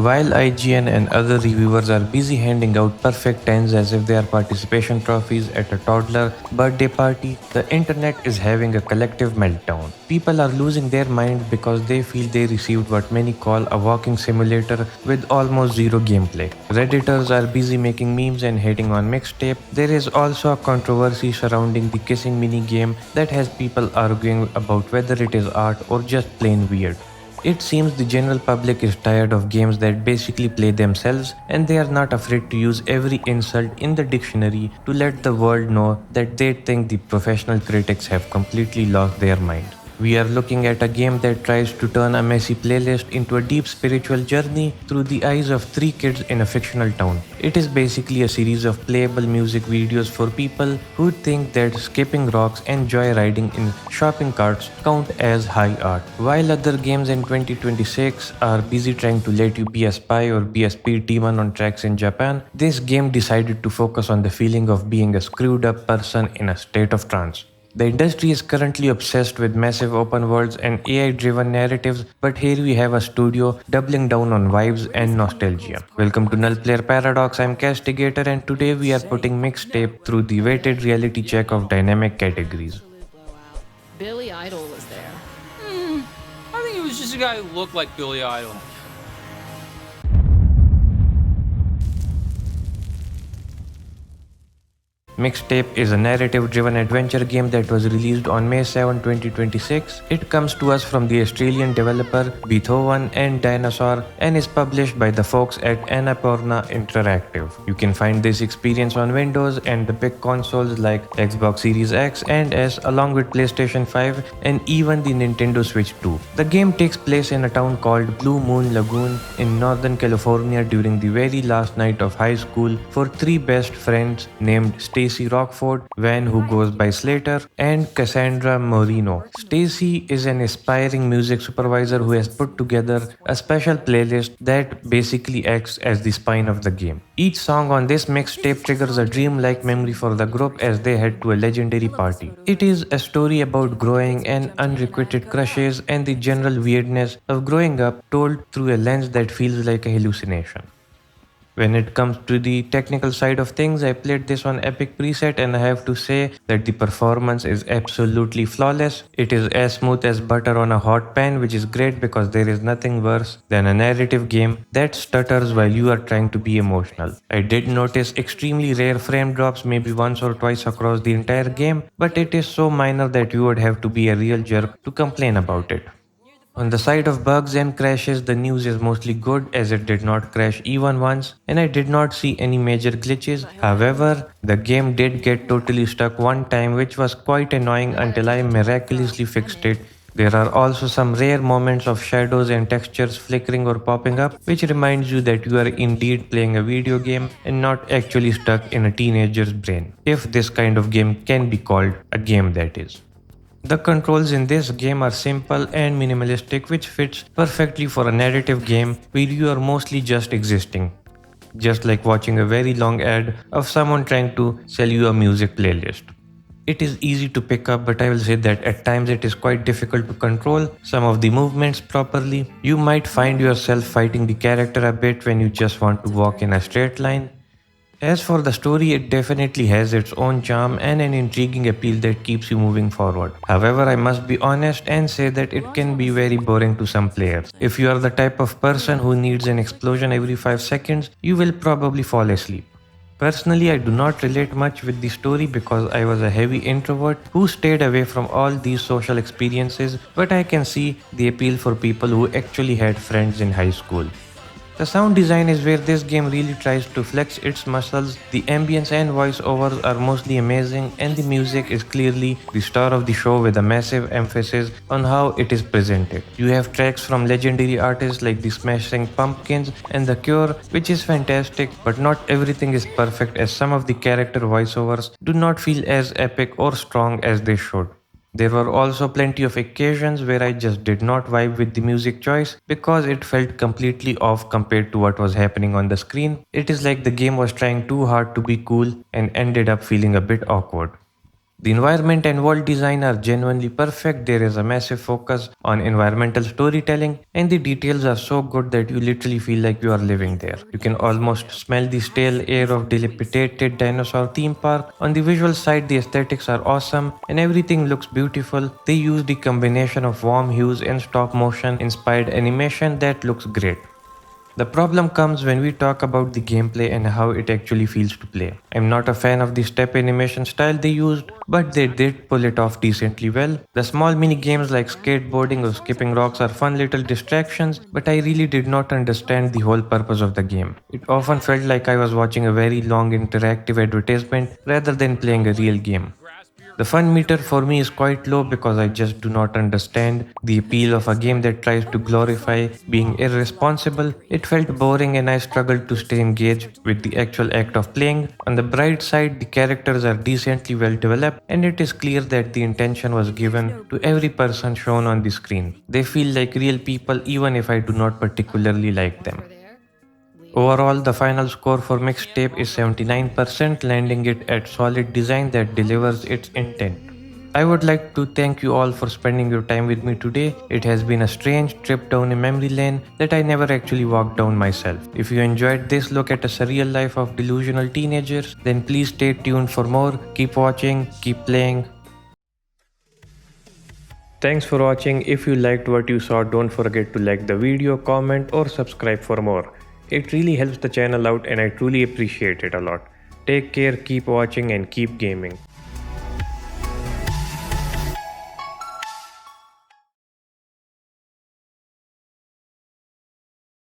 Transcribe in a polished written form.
While IGN and other reviewers are busy handing out perfect 10s as if they are participation trophies at a toddler birthday party, the internet is having a collective meltdown. People are losing their mind because they feel they received what many call a walking simulator with almost zero gameplay. Redditors are busy making memes and hating on Mixtape. There is also a controversy surrounding the kissing minigame that has people arguing about whether it is art or just plain weird. It seems the general public is tired of games that basically play themselves, and they are not afraid to use every insult in the dictionary to let the world know that they think the professional critics have completely lost their mind. We are looking at a game that tries to turn a messy playlist into a deep spiritual journey through the eyes of three kids in a fictional town. It is basically a series of playable music videos for people who think that skipping rocks and joyriding in shopping carts count as high art. While other games in 2026 are busy trying to let you be a spy or be a speed demon on tracks in Japan, this game decided to focus on the feeling of being a screwed up person in a state of trance. The industry is currently obsessed with massive open worlds and AI-driven narratives, but here we have a studio doubling down on vibes and nostalgia. Welcome to Nullplayer Paradox, I'm Castigator, and today we are putting Mixtape through the weighted reality check of dynamic categories. Billy Idol was there. I think it was just a guy who looked like Billy Idol. Mixtape is a narrative-driven adventure game that was released on May 7, 2026. It comes to us from the Australian developer Beethoven and Dinosaur and is published by the folks at Annapurna Interactive. You can find this experience on Windows and the big consoles like Xbox Series X and S along with PlayStation 5 and even the Nintendo Switch 2. The game takes place in a town called Blue Moon Lagoon in Northern California during the very last night of high school for three best friends named Stacy Rockford, Van who goes by Slater, and Cassandra Moreno. Stacy is an aspiring music supervisor who has put together a special playlist that basically acts as the spine of the game. Each song on this mixtape triggers a dream-like memory for the group as they head to a legendary party. It is a story about growing and unrequited crushes and the general weirdness of growing up told through a lens that feels like a hallucination. When it comes to the technical side of things, I played this on Epic preset and I have to say that the performance is absolutely flawless. It is as smooth as butter on a hot pan, which is great because there is nothing worse than a narrative game that stutters while you are trying to be emotional. I did notice extremely rare frame drops maybe once or twice across the entire game, but it is so minor that you would have to be a real jerk to complain about it. On the side of bugs and crashes, the news is mostly good as it did not crash even once and I did not see any major glitches. However, the game did get totally stuck one time, which was quite annoying until I miraculously fixed it. There are also some rare moments of shadows and textures flickering or popping up, which reminds you that you are indeed playing a video game and not actually stuck in a teenager's brain, if this kind of game can be called a game, that is. The controls in this game are simple and minimalistic, which fits perfectly for a narrative game where you are mostly just existing. Just like watching a very long ad of someone trying to sell you a music playlist. It is easy to pick up, but I will say that at times it is quite difficult to control some of the movements properly. You might find yourself fighting the character a bit when you just want to walk in a straight line. As for the story, it definitely has its own charm and an intriguing appeal that keeps you moving forward. However, I must be honest and say that it can be very boring to some players. If you are the type of person who needs an explosion every 5 seconds, you will probably fall asleep. Personally, I do not relate much with the story because I was a heavy introvert who stayed away from all these social experiences, but I can see the appeal for people who actually had friends in high school. The sound design is where this game really tries to flex its muscles. The ambience and voiceovers are mostly amazing and the music is clearly the star of the show with a massive emphasis on how it is presented. You have tracks from legendary artists like the Smashing Pumpkins and The Cure, which is fantastic, but not everything is perfect as some of the character voiceovers do not feel as epic or strong as they should. There were also plenty of occasions where I just did not vibe with the music choice because it felt completely off compared to what was happening on the screen. It is like the game was trying too hard to be cool and ended up feeling a bit awkward. The environment and world design are genuinely perfect. There is a massive focus on environmental storytelling, and the details are so good that you literally feel like you are living there. You can almost smell the stale air of dilapidated dinosaur theme park. On the visual side, the aesthetics are awesome and everything looks beautiful. They use the combination of warm hues and stop motion inspired animation that looks great. The problem comes when we talk about the gameplay and how it actually feels to play. I'm not a fan of the step animation style they used, but they did pull it off decently well. The small mini games like skateboarding or skipping rocks are fun little distractions, but I really did not understand the whole purpose of the game. It often felt like I was watching a very long interactive advertisement rather than playing a real game. The fun meter for me is quite low because I just do not understand the appeal of a game that tries to glorify being irresponsible. It felt boring and I struggled to stay engaged with the actual act of playing. On the bright side, the characters are decently well developed and it is clear that the intention was given to every person shown on the screen. They feel like real people even if I do not particularly like them. Over there. Overall, the final score for Mixtape is 79%, landing it at solid design that delivers its intent. I would like to thank you all for spending your time with me today. It has been a strange trip down a memory lane that I never actually walked down myself. If you enjoyed this look at a surreal life of delusional teenagers, then please stay tuned for more. Keep watching, keep playing. Thanks for watching. If you liked what you saw, don't forget to like the video, comment or subscribe for more. It really helps the channel out and I truly appreciate it a lot. Take care, keep watching and keep gaming.